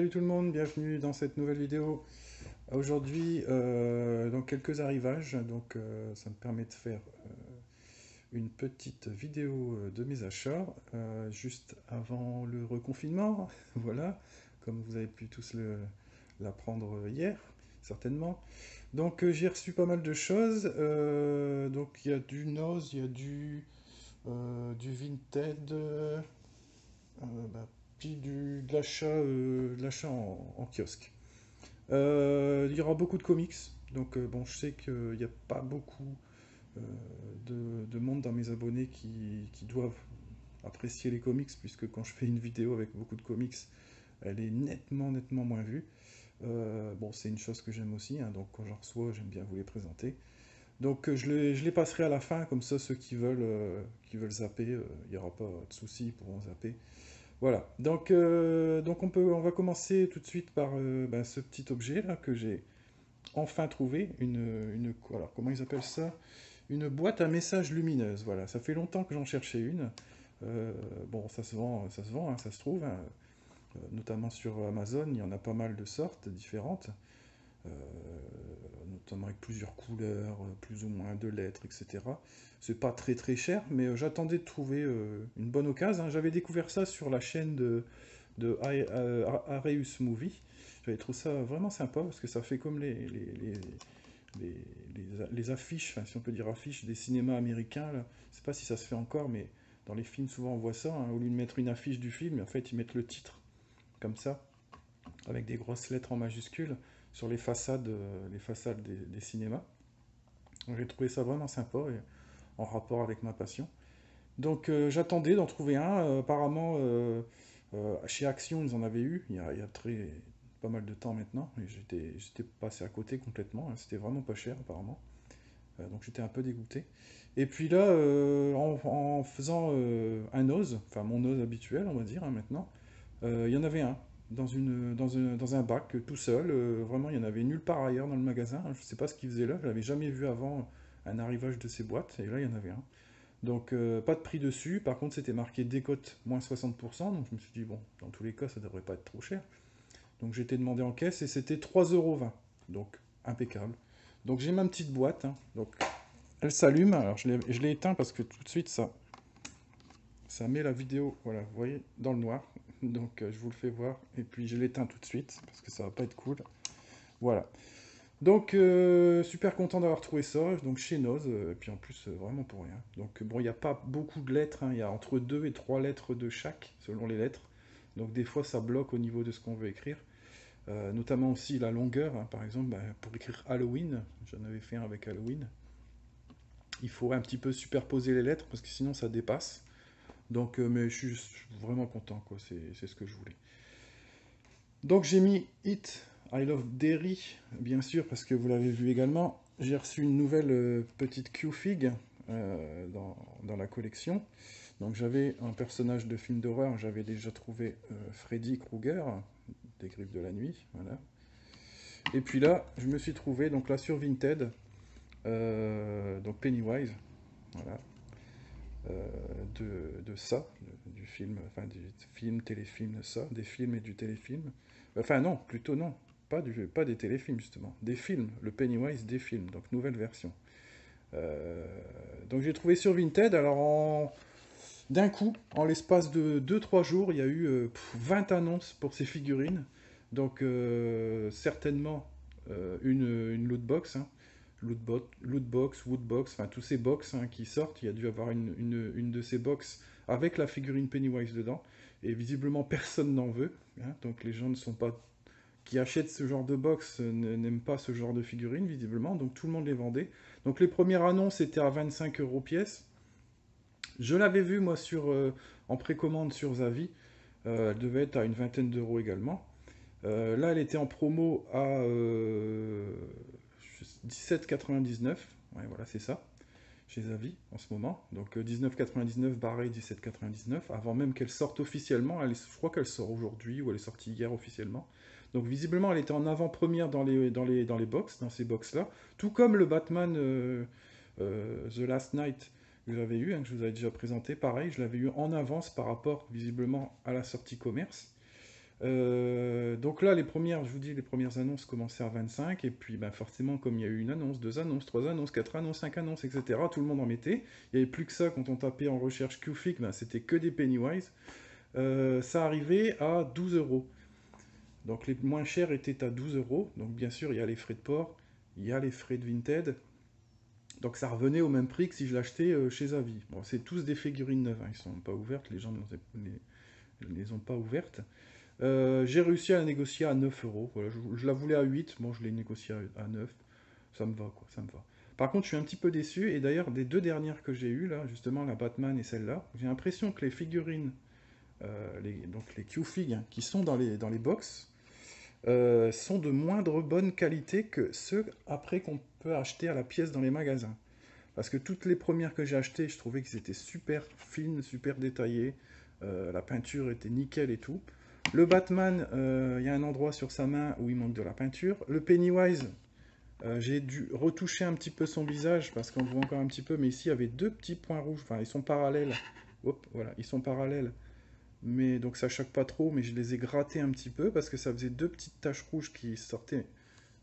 Salut tout le monde, bienvenue dans cette nouvelle vidéo. Aujourd'hui, donc quelques arrivages, donc ça me permet de faire une petite vidéo de mes achats, juste avant le reconfinement, voilà, comme vous avez pu tous l'apprendre hier, certainement. Donc j'ai reçu pas mal de choses, donc il y a du Nose, il y a du Vinted, bah, puis de l'achat en kiosque. Il y aura beaucoup de comics, donc bon, je sais qu'il n'y a pas beaucoup euh, de monde dans mes abonnés qui doivent apprécier les comics, puisque quand je fais une vidéo avec beaucoup de comics, elle est nettement moins vue. Bon, c'est une chose que j'aime aussi, hein, donc quand j'en reçois, j'aime bien vous les présenter. Donc je les passerai à la fin, comme ça ceux qui veulent zapper, il n'y aura pas de soucis, ils pourront zapper. Voilà, donc on va commencer tout de suite par ben, ce petit objet là que j'ai enfin trouvé, alors comment ils appellent ça? Une boîte à messages lumineuse, voilà, ça fait longtemps que j'en cherchais une. Bon, ça se vend, hein, ça se trouve, hein, notamment sur Amazon, il y en a pas mal de sortes différentes, euh, notamment avec plusieurs couleurs, plus ou moins de lettres, etc. C'est pas très cher, mais j'attendais de trouver une bonne occasion, hein. J'avais découvert ça sur la chaîne de Areus Movie. J'avais trouvé ça vraiment sympa parce que ça fait comme les affiches, enfin, si on peut dire affiches des cinémas américains. Là. Je sais pas si ça se fait encore, mais dans les films, souvent on voit ça. Hein. Au lieu de mettre une affiche du film, en fait, ils mettent le titre comme ça, avec des grosses lettres en majuscules sur les façades des cinémas. J'ai trouvé ça vraiment sympa et en rapport avec ma passion. Donc j'attendais d'en trouver un. Apparemment, chez Action, ils en avaient eu il y a pas mal de temps maintenant. Et j'étais passé à côté complètement, hein. C'était vraiment pas cher apparemment. Donc j'étais un peu dégoûté. Et puis là, en faisant un ose, enfin mon ose habituel, on va dire, hein, maintenant, il y en avait un dans un bac tout seul. Vraiment, il y en avait nulle part ailleurs dans le magasin. Je ne sais pas ce qu'il faisait là. Je l'avais jamais vu avant un arrivage de ces boîtes. Et là, il y en avait un. Donc pas de prix dessus, par contre c'était marqué décote moins 60%, donc je me suis dit bon, dans tous les cas ça devrait pas être trop cher. Donc j'ai été demandé en caisse et c'était 3,20 €, donc impeccable. Donc j'ai ma petite boîte, hein. Donc elle s'allume, alors je l'ai éteint parce que tout de suite ça met la vidéo, voilà, vous voyez, dans le noir. Donc je vous le fais voir, et puis je l'éteins tout de suite parce que ça va pas être cool. Voilà. Donc, super content d'avoir trouvé ça, donc chez Noz, et puis en plus, vraiment pour rien. Donc, bon, il n'y a pas beaucoup de lettres, hein, il y a entre 2 et 3 lettres de chaque, selon les lettres. Donc, des fois, ça bloque au niveau de ce qu'on veut écrire. Notamment aussi la longueur, hein, par exemple, bah, pour écrire Halloween, j'en avais fait un avec Halloween. Il faut un petit peu superposer les lettres, parce que sinon, ça dépasse. Donc, mais je suis vraiment content, quoi, c'est ce que je voulais. Donc j'ai mis It, I Love Derry, bien sûr, parce que vous l'avez vu également. J'ai reçu une nouvelle petite Q-Fig dans la collection. Donc j'avais un personnage de film d'horreur, j'avais déjà trouvé Freddy Krueger, des Griffes de la Nuit, voilà. Et puis là, je me suis trouvé, donc là sur Vinted, donc Pennywise, voilà, de ça, du film, enfin du film, téléfilm, ça, des films et du téléfilm. Enfin non, plutôt non, pas des téléfilms justement, des films, le Pennywise des films, donc nouvelle version. Euh, donc j'ai trouvé sur Vinted, alors d'un coup, en l'espace de 2 3 jours, il y a eu 20 annonces pour ces figurines, donc certainement une lootbox, hein. Lootbox, Woodbox, enfin tous ces box hein, qui sortent, il y a dû avoir une de ces box avec la figurine Pennywise dedans, et visiblement personne n'en veut, hein. Donc les gens ne sont pas qui achètent ce genre de box n'aiment pas ce genre de figurine visiblement, donc tout le monde les vendait. Donc les premières annonces étaient à 25 € pièce. Je l'avais vu moi en précommande sur Zavi, elle devait être à une vingtaine d'euros également. Là, elle était en promo à 17,99. Ouais, voilà, c'est ça, chez Zavi en ce moment. Donc 19,99 barré 17,99, avant même qu'elle sorte officiellement. Je crois qu'elle sort aujourd'hui ou elle est sortie hier officiellement. Donc visiblement, elle était en avant-première dans les box, dans ces box-là. Tout comme le Batman The Last Night que j'avais eu, hein, que je vous avais déjà présenté. Pareil, je l'avais eu en avance par rapport visiblement à la sortie commerce. Donc là, les premières, je vous dis, les premières annonces commençaient à 25, et puis ben, forcément, comme il y a eu une annonce, deux annonces, trois annonces, quatre annonces, cinq annonces, etc., tout le monde en mettait. Il n'y avait plus que ça quand on tapait en recherche QFIC, ben, c'était que des Pennywise. Ça arrivait à 12 euros. Donc les moins chers étaient à 12 euros. Donc bien sûr, il y a les frais de port, il y a les frais de Vinted. Donc ça revenait au même prix que si je l'achetais chez Avis. Bon, c'est tous des figurines neuves, hein, ils sont pas ouvertes, les gens ne les ont pas ouvertes. J'ai réussi à la négocier à 9 euros. Voilà, je la voulais à 8, bon, je l'ai négociée à 9. Ça me va, quoi, ça me va. Par contre, je suis un petit peu déçu, et d'ailleurs, des deux dernières que j'ai eues, là, justement, la Batman et celle-là, j'ai l'impression que les figurines, donc les Q-Fig, hein, qui sont dans les box, sont de moindre bonne qualité que ceux après qu'on peut acheter à la pièce dans les magasins. Parce que toutes les premières que j'ai achetées, je trouvais qu'ils étaient super fines, super détaillées. La peinture était nickel et tout. Le Batman, il y a un endroit sur sa main où il manque de la peinture. Le Pennywise, j'ai dû retoucher un petit peu son visage parce qu'on voit encore un petit peu, mais ici il y avait deux petits points rouges. Enfin, ils sont parallèles. Hop, voilà, ils sont parallèles. Mais donc ça choque pas trop, mais je les ai grattés un petit peu parce que ça faisait deux petites taches rouges qui sortaient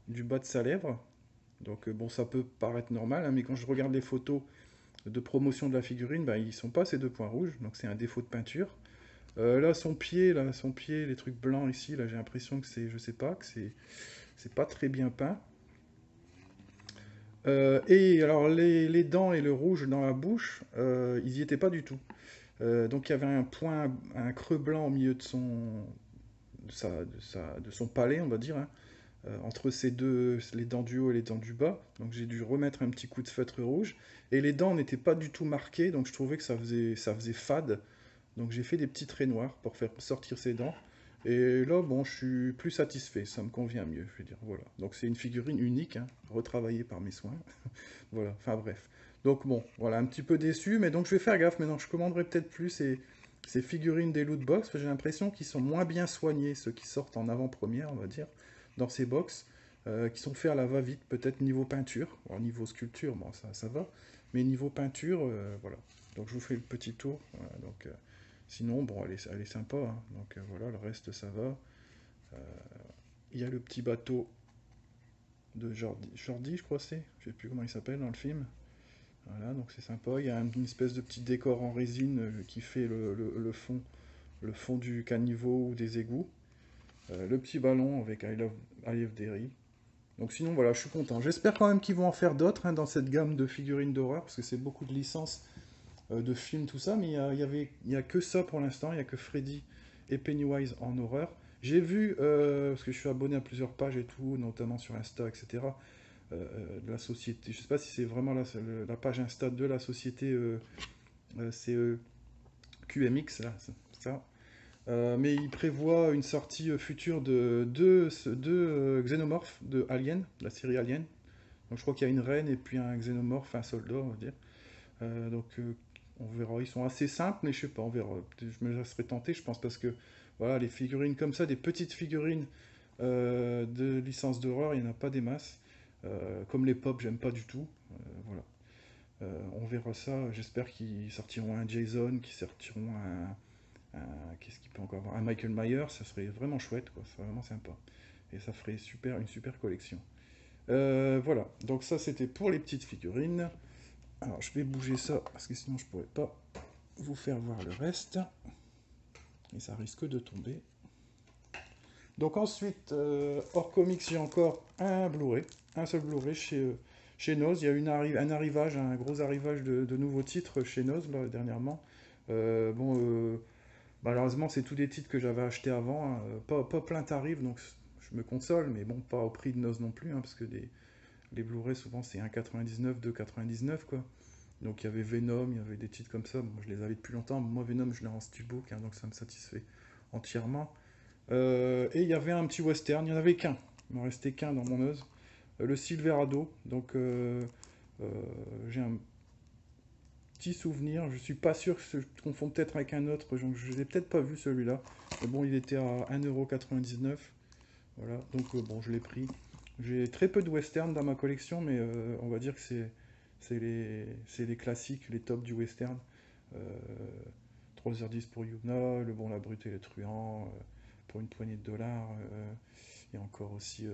du bas de sa lèvre. Donc bon, ça peut paraître normal, hein, mais quand je regarde les photos de promotion de la figurine, bah, ils sont pas ces deux points rouges, donc c'est un défaut de peinture. Là, son pied, les trucs blancs ici, là, j'ai l'impression que c'est, je sais pas, que c'est pas très bien peint. Et alors les dents et le rouge dans la bouche, ils y étaient pas du tout. Donc il y avait un point, un creux blanc au milieu de de son palais, on va dire, hein, entre ces deux, les dents du haut et les dents du bas. Donc j'ai dû remettre un petit coup de feutre rouge. Et les dents n'étaient pas du tout marquées, donc je trouvais que ça faisait fade. Donc j'ai fait des petits traits noirs pour faire sortir ses dents. Et là, bon, je suis plus satisfait, ça me convient mieux, je veux dire, voilà. Donc c'est une figurine unique, hein, retravaillée par mes soins. Voilà, enfin bref. Donc bon, voilà, un petit peu déçu, mais donc je vais faire gaffe maintenant, je commanderai peut-être plus ces figurines des loot box, parce que j'ai l'impression qu'ils sont moins bien soignés, ceux qui sortent en avant-première, on va dire, dans ces box, qui sont faits à la va-vite, peut-être niveau peinture, alors niveau sculpture, bon, ça va, mais niveau peinture, voilà. Donc je vous fais le petit tour, voilà, donc sinon, bon, elle est sympa, hein, donc voilà, le reste ça va. Il y a le petit bateau de Jordi, je crois c'est, je sais plus comment il s'appelle dans le film. Voilà, donc c'est sympa. Il y a une espèce de petit décor en résine qui fait le fond du caniveau ou des égouts. Le petit ballon avec I Love Derry. Donc sinon, voilà, je suis content. J'espère quand même qu'ils vont en faire d'autres, hein, dans cette gamme de figurines d'horreur, parce que c'est beaucoup de licences de films, tout ça, mais il y a que ça pour l'instant. Il n'y a que Freddy et Pennywise en horreur. J'ai vu, parce que je suis abonné à plusieurs pages et tout, notamment sur Insta, etc., de la société. Je ne sais pas si c'est vraiment la page Insta de la société, c'est QMX, là, c'est ça. Mais il prévoit une sortie future de deux xénomorphes de Alien, la série Alien. Donc je crois qu'il y a une reine et puis un xénomorphe, un soldat, on va dire. Donc on verra. Ils sont assez simples, mais je sais pas, on verra. Je me laisserai tenter, je pense, parce que voilà, les figurines comme ça, des petites figurines de licence d'horreur, il n'y en a pas des masses. Comme les pop, j'aime pas du tout. Voilà. On verra ça. J'espère qu'ils sortiront un Jason, qu'ils sortiront qu'est-ce qu'il peut encore avoir, un Michael Myers. Ça serait vraiment chouette, quoi. Ça serait vraiment sympa. Et ça ferait une super collection. Voilà. Donc ça, c'était pour les petites figurines. Alors, je vais bouger ça parce que sinon, je pourrais pas vous faire voir le reste. Et ça risque de tomber. Donc ensuite, hors comics, j'ai encore un Blu-ray, un seul Blu-ray chez Noz. Il y a un arrivage, un gros arrivage de nouveaux titres chez Noz, là, dernièrement. Bon, malheureusement, c'est tous des titres que j'avais achetés avant, hein. Pas plein tarif, donc je me console, mais bon, pas au prix de Noz non plus, hein, parce que les Blu-ray, souvent, c'est 1,99, 2,99, quoi. Donc il y avait Venom, il y avait des titres comme ça. Bon, je les avais depuis longtemps. Moi, Venom, je l'ai en steelbook, hein, donc ça me satisfait entièrement. Et il y avait un petit western, il n'y en avait qu'un. Il m'en restait qu'un dans mon ose. Le Silverado. Donc euh, j'ai un petit souvenir. Je suis pas sûr que je confonds peut-être avec un autre. Donc, je l'ai peut-être pas vu celui-là. Mais bon, il était à 1,99 €. Voilà, donc bon, je l'ai pris. J'ai très peu de western dans ma collection, mais on va dire que c'est les classiques, les tops du western. Euh, 3h10 pour Yuna, Le Bon, la Brute et le Truand, pour une poignée de dollars. Il y a encore aussi,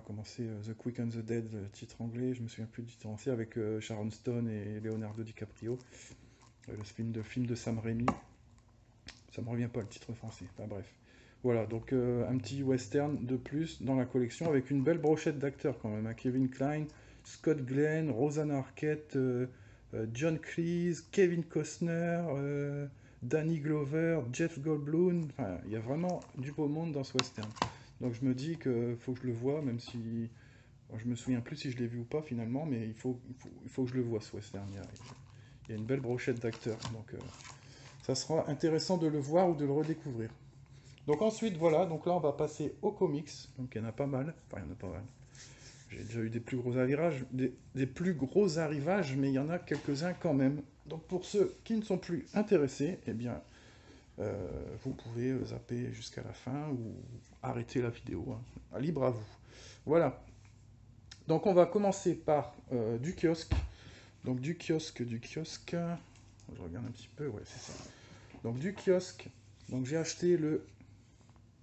comment c'est, The Quick and the Dead, le titre anglais, je me souviens plus du titre français, avec Sharon Stone et Leonardo DiCaprio, film de Sam Raimi. Ça me revient pas le titre français, enfin bref. Voilà, donc un petit western de plus dans la collection avec une belle brochette d'acteurs quand même, hein. Kevin Kline, Scott Glenn, Rosanna Arquette, John Cleese, Kevin Costner, Danny Glover, Jeff Goldblum. Enfin, il y a vraiment du beau monde dans ce western. Donc je me dis que faut que je le voie, même si bon, je me souviens plus si je l'ai vu ou pas finalement, mais il faut que je le voie ce western. Il y a une belle brochette d'acteurs, donc ça sera intéressant de le voir ou de le redécouvrir. Donc ensuite, voilà, donc là on va passer aux comics. Donc il y en a pas mal, enfin il y en a pas mal. J'ai déjà eu des plus gros arrivages, des plus gros arrivages, mais il y en a quelques-uns quand même. Donc pour ceux qui ne sont plus intéressés, eh bien, vous pouvez zapper jusqu'à la fin ou arrêter la vidéo, hein. Libre à vous. Voilà. Donc on va commencer par du kiosque. Donc du kiosque. Je regarde un petit peu, ouais, c'est ça. Donc du kiosque. Donc j'ai acheté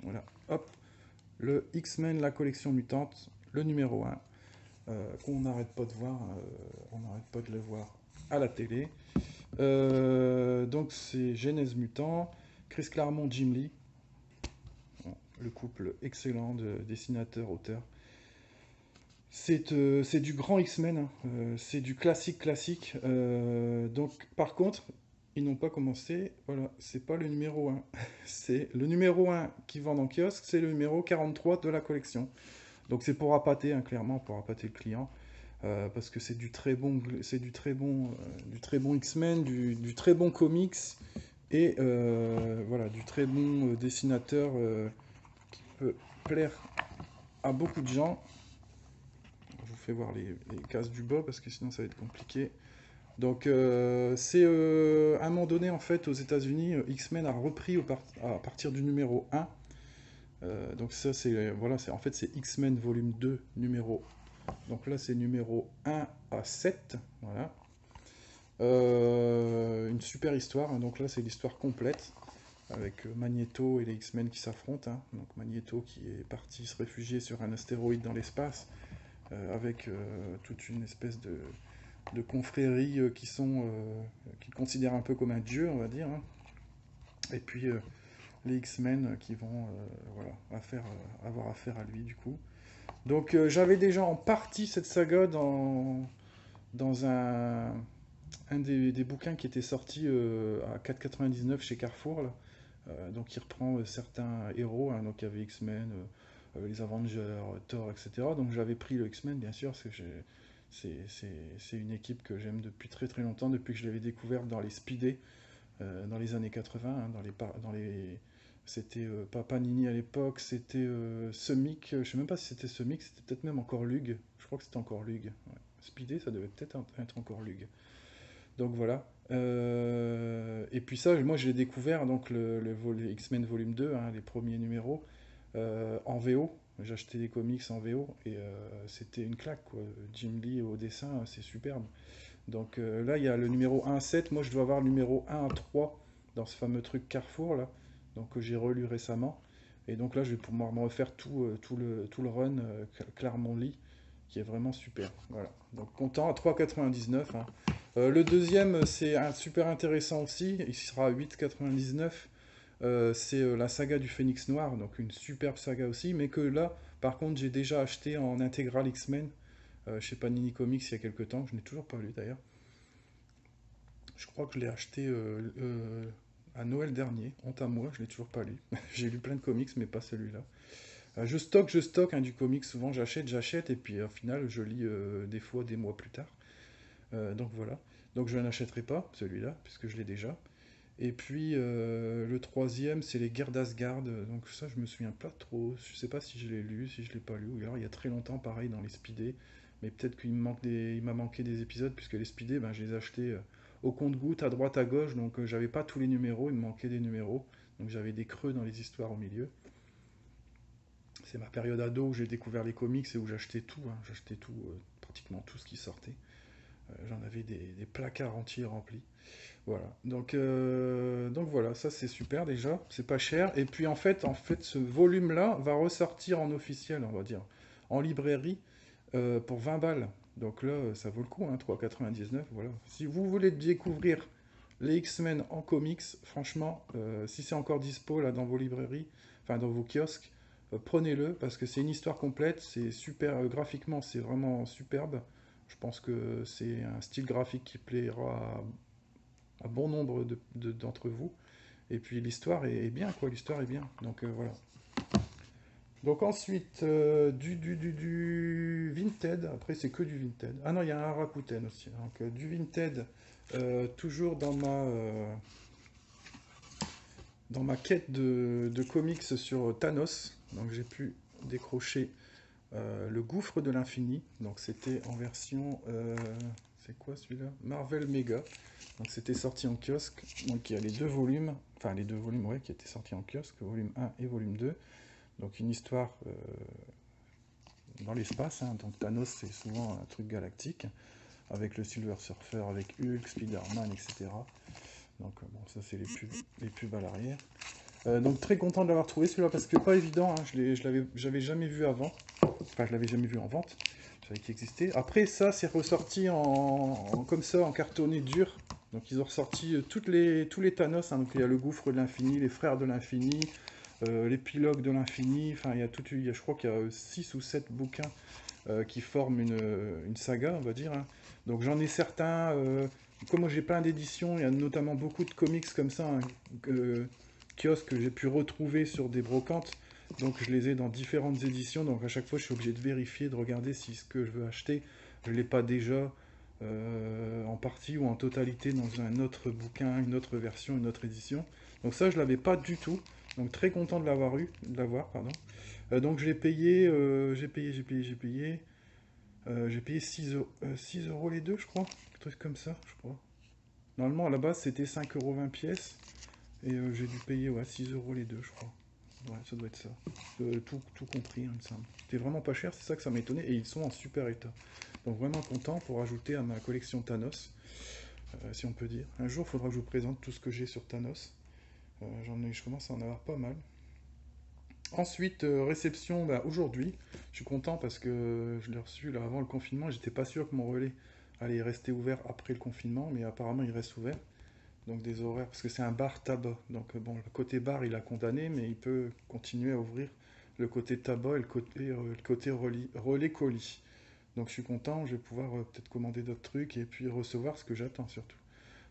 voilà, hop, le X-Men, la collection mutante, le numéro 1, qu'on n'arrête pas de voir, on n'arrête pas de le voir à la télé. Donc c'est Genèse Mutant, Chris Claremont, Jim Lee, bon, le couple excellent de dessinateur-auteur. C'est du grand X-Men, hein, c'est du classique. Donc par contre, ils n'ont pas commencé, voilà, c'est pas le numéro 1. C'est le numéro 1 qui vend en kiosque, c'est le numéro 43 de la collection. Donc c'est pour appâter, hein, clairement, pour appâter le client. Parce que c'est du très bon, du très bon X-Men, du très bon comics et voilà, du très bon dessinateur qui peut plaire à beaucoup de gens. Je vous fais voir les cases du bas parce que sinon ça va être compliqué. Donc c'est à un moment donné en fait aux États-Unis, X-Men a repris à partir du numéro 1. Donc ça c'est voilà, en fait c'est X-Men volume 2 numéro. Donc là c'est numéro 1 à 7, voilà. Une super histoire, hein. Donc là c'est l'histoire complète avec Magneto et les X-Men qui s'affrontent, hein. Donc Magneto qui est parti se réfugier sur un astéroïde dans l'espace avec toute une espèce de confréries qui le considèrent un peu comme un dieu, on va dire, hein. Et puis les X-Men qui vont voilà, avoir affaire à lui du coup. Donc j'avais déjà en partie cette saga dans un des bouquins qui était sorti à 4,99 chez Carrefour, là. Donc il reprend certains héros, hein. Donc il y avait X-Men, les Avengers, Thor, etc. Donc j'avais pris le X-Men, bien sûr, parce que c'est une équipe que j'aime depuis très très longtemps, depuis que je l'avais découverte dans les Speedés, dans les années 80, hein, c'était pas Panini à l'époque, c'était Semic, je sais même pas si c'était Semic, c'était peut-être même encore Lug, je crois que c'était encore Lug. Ouais. Speedé, ça devait peut-être être encore Lug. Donc voilà. Et puis ça, moi je l'ai découvert, donc le X-Men volume 2, hein, les premiers numéros, en VO. J'ai acheté des comics en VO et c'était une claque, quoi. Jim Lee au dessin, c'est superbe. Donc là, il y a le numéro 1 à 7. Moi, je dois avoir le numéro 1 à 3 dans ce fameux truc Carrefour, là. Donc que j'ai relu récemment. Et donc là, je vais pouvoir me refaire tout le run Claremont Lee, qui est vraiment super. Voilà. Donc content à 3,99, hein. Le deuxième, c'est super intéressant aussi. Il sera à 8,99. C'est la saga du Phénix Noir, donc une superbe saga aussi. Mais que là, par contre, j'ai déjà acheté en intégrale X-Men chez Panini Comics il y a quelques temps. Je n'ai toujours pas lu d'ailleurs. Je crois que je l'ai acheté à Noël dernier. Honte à moi, je l'ai toujours pas lu. J'ai lu plein de comics, mais pas celui-là. Je stocke, hein, du comics. Souvent, j'achète, et puis au final, je lis des fois des mois plus tard. Donc voilà. Donc je n'achèterai pas celui-là, puisque je l'ai déjà. Et puis le troisième, c'est les Guerres d'Asgard. Donc ça, je me souviens pas trop. Je sais pas si je l'ai lu, si je l'ai pas lu. Ou alors il y a très longtemps, pareil, dans les Speedés. Mais peut-être il m'a manqué des épisodes, puisque les Speedés, ben, je les ai achetés au compte-gouttes, à droite, à gauche. Donc j'avais pas tous les numéros, il me manquait des numéros. Donc j'avais des creux dans les histoires au milieu. C'est ma période ado où j'ai découvert les comics et où j'achetais tout, hein. J'achetais tout, pratiquement tout ce qui sortait. J'en avais des placards entiers remplis. Voilà. Donc voilà, ça c'est super déjà, c'est pas cher. Et puis en fait, ce volume-là va ressortir en officiel, on va dire, en librairie pour 20 balles. Donc là, ça vaut le coup, hein, 3,99. Voilà. Si vous voulez découvrir les X-Men en comics, franchement, si c'est encore dispo là dans vos librairies, enfin dans vos kiosques, prenez-le parce que c'est une histoire complète, c'est super, graphiquement c'est vraiment superbe. Je pense que c'est un style graphique qui plaira à bon nombre d'entre vous. Et puis l'histoire est bien, quoi, l'histoire est bien. Donc voilà. Donc ensuite, du Vinted, après c'est que du Vinted. Ah non, il y a un Rakuten aussi. Donc du Vinted, toujours dans ma quête de comics sur Thanos. Donc j'ai pu décrocher le Gouffre de l'Infini. Donc c'était en version, c'est quoi celui-là? Marvel Mega. Donc c'était sorti en kiosque. Donc il y a les deux volumes, enfin les deux volumes, ouais, qui étaient sortis en kiosque, volume 1 et volume 2. Donc une histoire dans l'espace, hein. Donc Thanos c'est souvent un truc galactique, avec le Silver Surfer, avec Hulk, Spider-Man, etc. Donc bon, ça c'est les pubs à l'arrière. Donc très content de l'avoir trouvé celui-là parce que pas évident, hein. J'avais jamais vu avant. Enfin je l'avais jamais vu en vente. Je savais qu'il existait. Après ça c'est ressorti comme ça en cartonné dur. Donc ils ont ressorti tous les Thanos, hein. Donc il y a le Gouffre de l'Infini, les Frères de l'Infini, l'épilogue de l'infini, enfin je crois qu'il y a 6 ou 7 bouquins qui forment une saga, on va dire, hein. Donc j'en ai certains, comme moi j'ai plein d'éditions, il y a notamment beaucoup de comics comme ça, hein, kiosques que j'ai pu retrouver sur des brocantes, donc je les ai dans différentes éditions, donc à chaque fois je suis obligé de vérifier, de regarder si ce que je veux acheter, je ne l'ai pas déjà en partie ou en totalité dans un autre bouquin, une autre version, une autre édition. Donc ça je l'avais pas du tout. Donc très content de l'avoir, pardon. Donc j'ai payé 6 euros les deux, je crois. Un truc comme ça, je crois. Normalement, à la base, c'était 5,20 € pièce. Et j'ai dû payer, ouais, 6 euros les deux, je crois. Ouais, ça doit être ça. Tout compris, hein, il me semble. C'était vraiment pas cher, c'est ça que ça m'a étonné. Et ils sont en super état. Donc vraiment content pour ajouter à ma collection Thanos, si on peut dire. Un jour, il faudra que je vous présente tout ce que j'ai sur Thanos. Je commence à en avoir pas mal. Ensuite, réception bah, aujourd'hui. Je suis content parce que je l'ai reçu là, avant le confinement. J'étais pas sûr que mon relais allait rester ouvert après le confinement, mais apparemment il reste ouvert. Donc des horaires, parce que c'est un bar tabac. Donc bon, le côté bar il a condamné, mais il peut continuer à ouvrir le côté tabac et le côté relais colis. Donc je suis content, je vais pouvoir peut-être commander d'autres trucs et puis recevoir ce que j'attends surtout.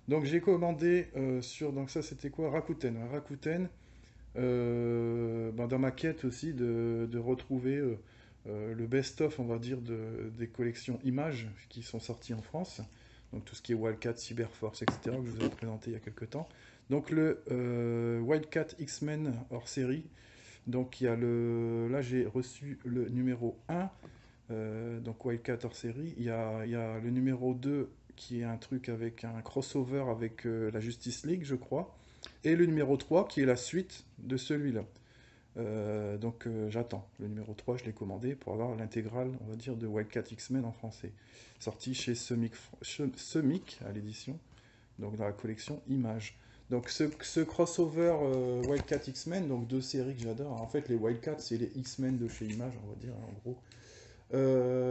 Donc j'ai commandé donc ça c'était quoi? Rakuten. Ouais, Rakuten, ben, dans ma quête aussi de retrouver le best-of, on va dire, des collections images qui sont sorties en France. Donc tout ce qui est Wildcat, Cyberforce, etc., que je vous ai présenté il y a quelques temps. Donc le Wildcat X-Men hors série. Donc là j'ai reçu le numéro 1, donc Wildcat hors série. Il y a le numéro 2 qui est un truc avec un crossover avec la Justice League, je crois. Et le numéro 3 qui est la suite de celui-là. J'attends. Le numéro 3 je l'ai commandé pour avoir l'intégrale, on va dire, de Wildcat X-Men en français. Sorti chez Semic à l'édition, donc dans la collection Images. Donc ce crossover Wildcat X-Men, donc deux séries que j'adore. En fait, les Wildcats, c'est les X-Men de chez Images, on va dire, en gros.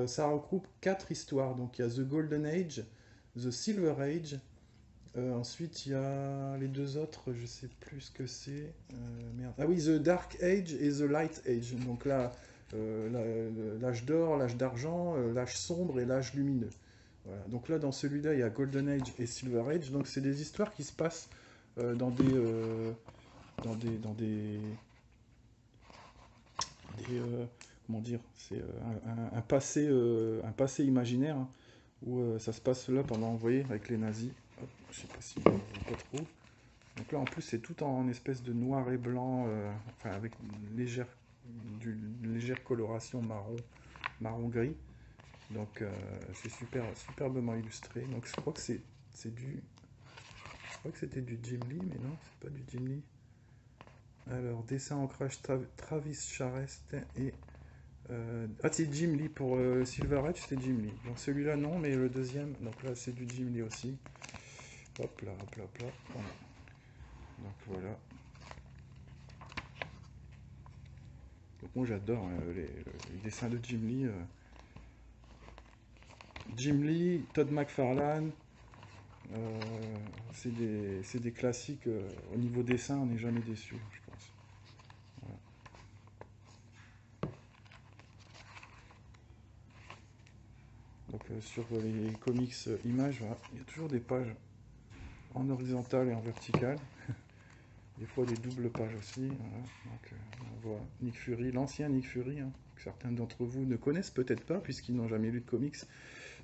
Ça regroupe 4 histoires. Donc il y a The Golden Age, The Silver Age. Ensuite, il y a les deux autres, je sais plus ce que c'est. Merde. Ah oui, The Dark Age et The Light Age. Donc là, l'âge d'or, l'âge d'argent, l'âge sombre et l'âge lumineux. Voilà. Donc là, dans celui-là, il y a Golden Age et Silver Age. Donc c'est des histoires qui se passent dans comment dire, c'est un passé imaginaire, hein, où ça se passe là pendant, vous voyez, avec les nazis. Hop, je sais pas si on voit pas trop. Donc là, en plus, c'est tout en espèce de noir et blanc, enfin avec une légère coloration marron gris. Donc c'est superbement illustré. Donc je crois que je crois que c'était du Jim Lee, mais non, c'est pas du Jim Lee. Alors dessin ancrage Travis Charest et Ah, c'est Jim Lee pour Silver Edge, c'est Jim Lee. Donc celui-là, non, mais le deuxième, donc là, c'est du Jim Lee aussi. Hop là, hop là, hop là. Voilà. Donc voilà. Donc moi, j'adore les dessins de Jim Lee. Jim Lee, Todd McFarlane, c'est des classiques. Au niveau dessin, on n'est jamais déçu, je pense. Voilà. Donc sur les comics images, voilà, il y a toujours des pages en horizontal et en vertical. Des fois des doubles pages aussi. Voilà. Donc, on voit Nick Fury, l'ancien Nick Fury, hein, que certains d'entre vous ne connaissent peut-être pas puisqu'ils n'ont jamais lu de comics.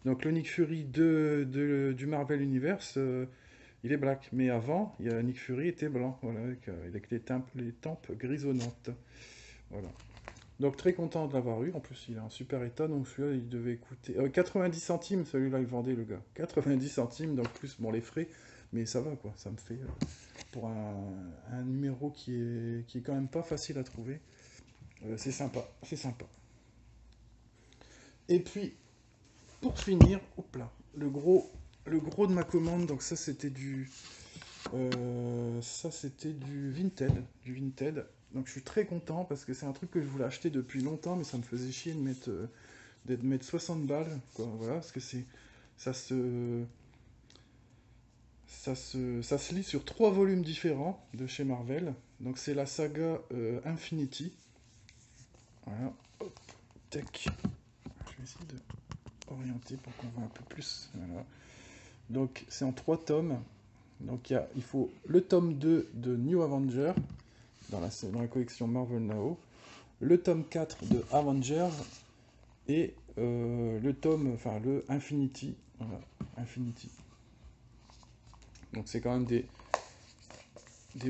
Donc le Nick Fury du Marvel Universe, il est black. Mais avant, Nick Fury était blanc, voilà, avec les tempes grisonnantes. Voilà. Donc très content de l'avoir eu. En plus, il est en super état. Donc celui-là, il devait coûter 90 centimes. Celui-là, il vendait le gars. 90 centimes. Donc plus, bon, les frais. Mais ça va, quoi. Ça me fait pour un numéro qui est quand même pas facile à trouver. C'est sympa. C'est sympa. Et puis, pour finir, hop là, le gros de ma commande. Donc ça c'était du Vinted. Donc je suis très content parce que c'est un truc que je voulais acheter depuis longtemps, mais ça me faisait chier de mettre 60 balles, quoi. Voilà, parce que ça se, ça se lit sur 3 volumes différents de chez Marvel. Donc c'est la saga Infinity. Voilà, hop, tac. Je vais essayer de orienter pour qu'on voit un peu plus. Voilà. Donc c'est en 3 tomes. Donc il faut le tome 2 de New Avenger dans la collection Marvel Now, le tome 4 de Avengers et le Infinity. Voilà, Infinity. Donc c'est quand même des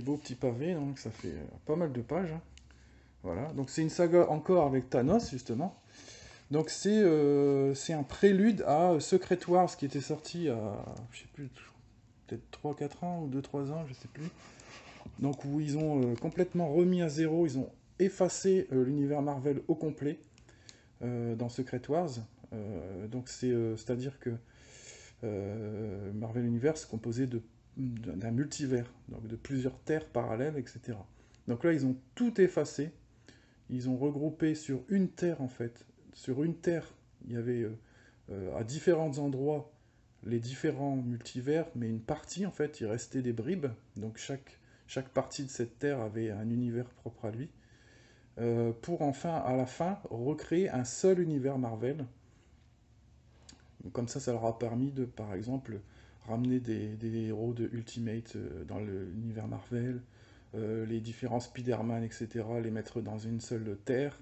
beaux petits pavés, donc ça fait pas mal de pages, hein. Voilà, donc c'est une saga encore avec Thanos, justement. Donc c'est un prélude à Secret Wars qui était sorti à, je sais plus, peut-être 3 4 ans ou 2 3 ans, je sais plus. Donc où ils ont complètement remis à zéro, ils ont effacé l'univers Marvel au complet dans Secret Wars. Donc c'est-à-dire que Marvel Universe est composé d'un multivers, donc de plusieurs terres parallèles, etc. Donc là, ils ont tout effacé. Ils ont regroupé sur une terre, en fait. Sur une terre, il y avait à différents endroits les différents multivers, mais une partie, en fait, il restait des bribes. Donc chaque partie de cette terre avait un univers propre à lui. Pour enfin, à la fin, recréer un seul univers Marvel. Donc, comme ça leur a permis de, par exemple, ramener des héros de Ultimate dans l'univers Marvel, les différents Spider-Man, etc., les mettre dans une seule terre,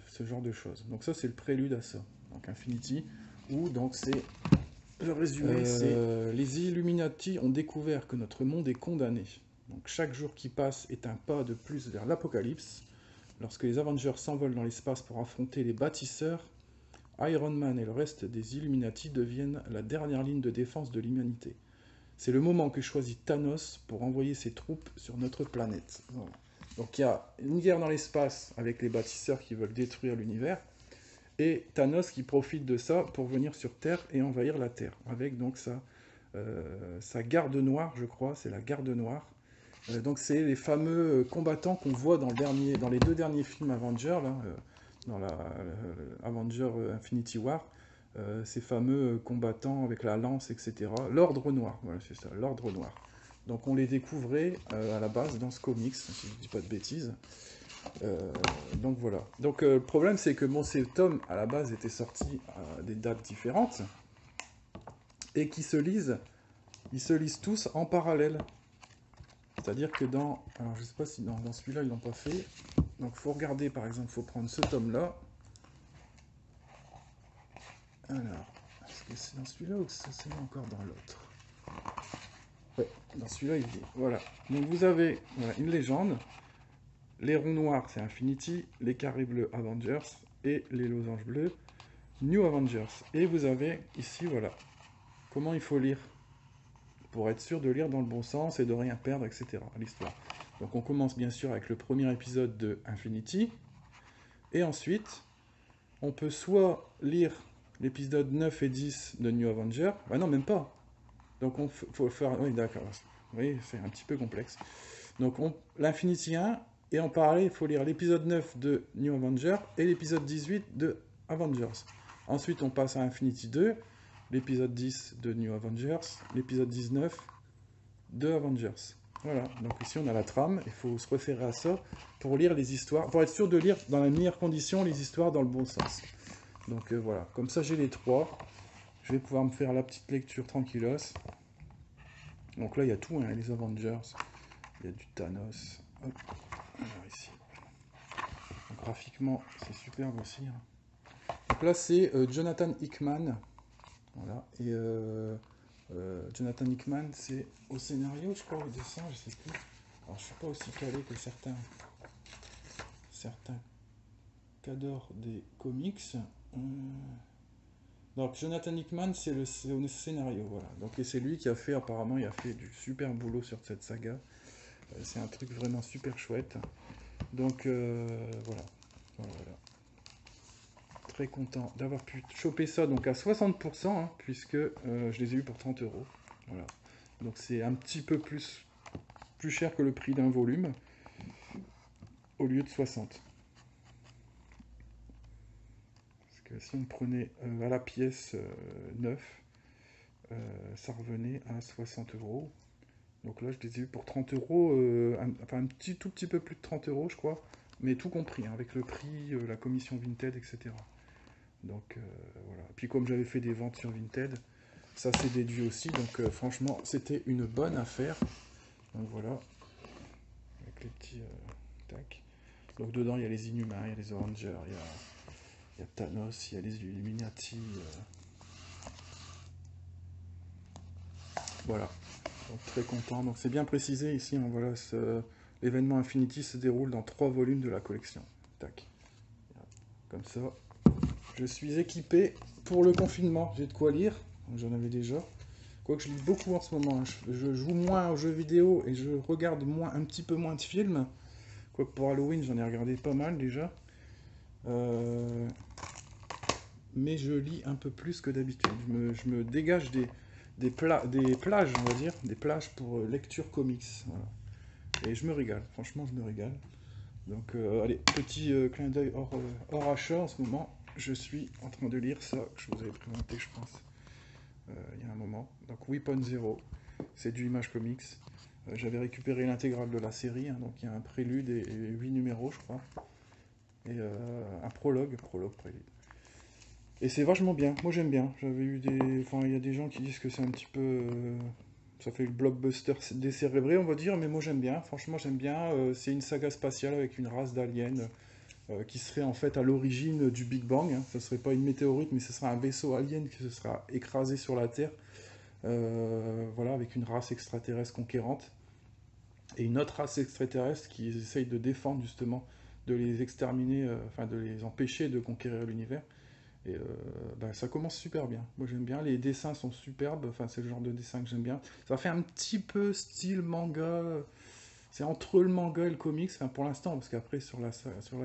ce genre de choses. Donc ça, c'est le prélude à ça. Donc Infinity, où donc c'est... Le résumé, c'est les Illuminati ont découvert que notre monde est condamné. Donc chaque jour qui passe est un pas de plus vers l'apocalypse. Lorsque les Avengers s'envolent dans l'espace pour affronter les bâtisseurs, Iron Man et le reste des Illuminati deviennent la dernière ligne de défense de l'humanité. C'est le moment que choisit Thanos pour envoyer ses troupes sur notre planète. Voilà. Donc il y a une guerre dans l'espace avec les bâtisseurs qui veulent détruire l'univers, et Thanos qui profite de ça pour venir sur Terre et envahir la Terre, avec donc sa garde noire, je crois, c'est la garde noire. Donc c'est les fameux combattants qu'on voit dans les 2 derniers films Avengers, là, dans Avenger Infinity War, ces fameux combattants avec la lance, etc. L'Ordre Noir, voilà, c'est ça, l'Ordre Noir. Donc on les découvrait à la base dans ce comics, si je ne dis pas de bêtises. Donc voilà. Donc le problème c'est que ces tomes à la base étaient sortis à des dates différentes et ils se lisent tous en parallèle. C'est-à-dire que alors je sais pas si dans celui-là ils l'ont pas fait. Donc il faut regarder par exemple, il faut prendre ce tome-là. Alors, est-ce que c'est dans celui-là ou c'est encore dans l'autre? Ouais, dans celui-là il est. Voilà. Donc vous avez une légende. Les ronds noirs c'est Infinity, les carrés bleus Avengers et les losanges bleus New Avengers. Et vous avez ici, voilà, comment il faut lire pour être sûr de lire dans le bon sens et de rien perdre, etc. L'histoire. Donc on commence bien sûr avec le premier épisode de Infinity, et ensuite on peut soit lire l'épisode 9 et 10 de New Avenger, bah non, même pas. Donc faut faire, oui d'accord, oui, c'est un petit peu complexe. Donc l'Infinity 1, et en parallèle, il faut lire l'épisode 9 de New Avenger et l'épisode 18 de Avengers. Ensuite, on passe à Infinity 2, l'épisode 10 de New Avengers, l'épisode 19 de Avengers. Voilà, donc ici on a la trame, il faut se référer à ça pour lire les histoires, pour être sûr de lire dans les meilleures conditions les histoires dans le bon sens. Donc voilà, comme ça j'ai les trois, je vais pouvoir me faire la petite lecture tranquillos. Donc là il y a tout, hein, les Avengers, il y a du Thanos, hop, alors ici. Donc, graphiquement c'est superbe aussi. Hein. Donc là c'est Jonathan Hickman, voilà, et Jonathan Hickman, c'est au scénario, je crois, au dessin, je sais plus. Alors, je suis pas aussi calé que certains cadors des comics. Donc, Jonathan Hickman, c'est le scénario, voilà. Donc, et c'est lui qui a fait, apparemment, il a fait du super boulot sur cette saga. C'est un truc vraiment super chouette. Donc, voilà. Voilà. Très content d'avoir pu choper ça donc à 60%, hein, puisque je les ai eu pour 30 euros. Voilà. Donc c'est un petit peu plus cher que le prix d'un volume, au lieu de 60. Parce que si on prenait à la pièce 9, ça revenait à 60 euros. Donc là, je les ai eu pour 30 euros, enfin tout petit peu plus de 30 euros, je crois, mais tout compris, hein, avec le prix, la commission Vinted, etc. Donc voilà. Puis comme j'avais fait des ventes sur Vinted, ça s'est déduit aussi, donc franchement, c'était une bonne affaire. Donc voilà, avec les petits tac. Donc dedans, il y a les Inhumains, il y a les Avengers, il y a Thanos, il y a les Illuminati. Voilà, donc très content. Donc c'est bien précisé ici, hein, voilà, l'événement Infinity se déroule dans 3 volumes de la collection. Tac. Comme ça, je suis équipé pour le confinement. J'ai de quoi lire, j'en avais déjà. Quoique je lis beaucoup en ce moment. Hein. Je joue moins aux jeux vidéo et je regarde un petit peu moins de films. Quoique pour Halloween, j'en ai regardé pas mal déjà. Mais je lis un peu plus que d'habitude. Je me dégage des plages, on va dire, des plages pour lecture comics. Voilà. Et je me régale, franchement, je me régale. Donc, allez, petit clin d'œil hors achat en ce moment. Je suis en train de lire ça, que je vous avais présenté, je pense, il y a un moment. Donc, Weapon Zero, c'est du Image Comics. J'avais récupéré l'intégrale de la série, hein, donc il y a un prélude et 8 numéros, je crois. Et un prologue, prélude. Et c'est vachement bien, moi j'aime bien. J'avais eu enfin, il y a des gens qui disent que c'est un petit peu. Ça fait le blockbuster décérébré, on va dire, mais moi j'aime bien, franchement j'aime bien. C'est une saga spatiale avec une race d'aliens qui serait en fait à l'origine du Big Bang. Hein. Ce serait pas une météorite, mais ce serait un vaisseau alien qui se sera écrasé sur la Terre. Voilà, avec une race extraterrestre conquérante. Et une autre race extraterrestre qui essaye de défendre justement, de les exterminer, enfin de les empêcher de conquérir l'univers. Et ça commence super bien. Moi j'aime bien, les dessins sont superbes, enfin c'est le genre de dessin que j'aime bien. Ça fait un petit peu style manga, c'est entre le manga et le comics, enfin pour l'instant, parce qu'après sur la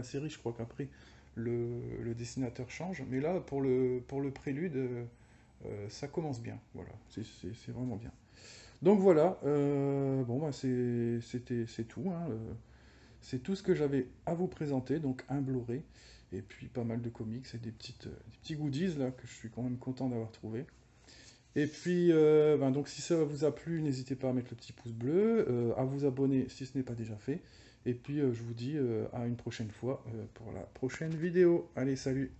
série, je crois qu'après le dessinateur change. Mais là, pour le prélude, ça commence bien, voilà, c'est vraiment bien. Donc voilà, bon bah c'est tout, hein, c'est tout ce que j'avais à vous présenter, donc un Blu-ray, et puis pas mal de comics et des petits goodies là que je suis quand même content d'avoir trouvé. Et puis, donc si ça vous a plu, n'hésitez pas à mettre le petit pouce bleu, à vous abonner si ce n'est pas déjà fait. Et puis je vous dis à une prochaine fois pour la prochaine vidéo. Allez, salut!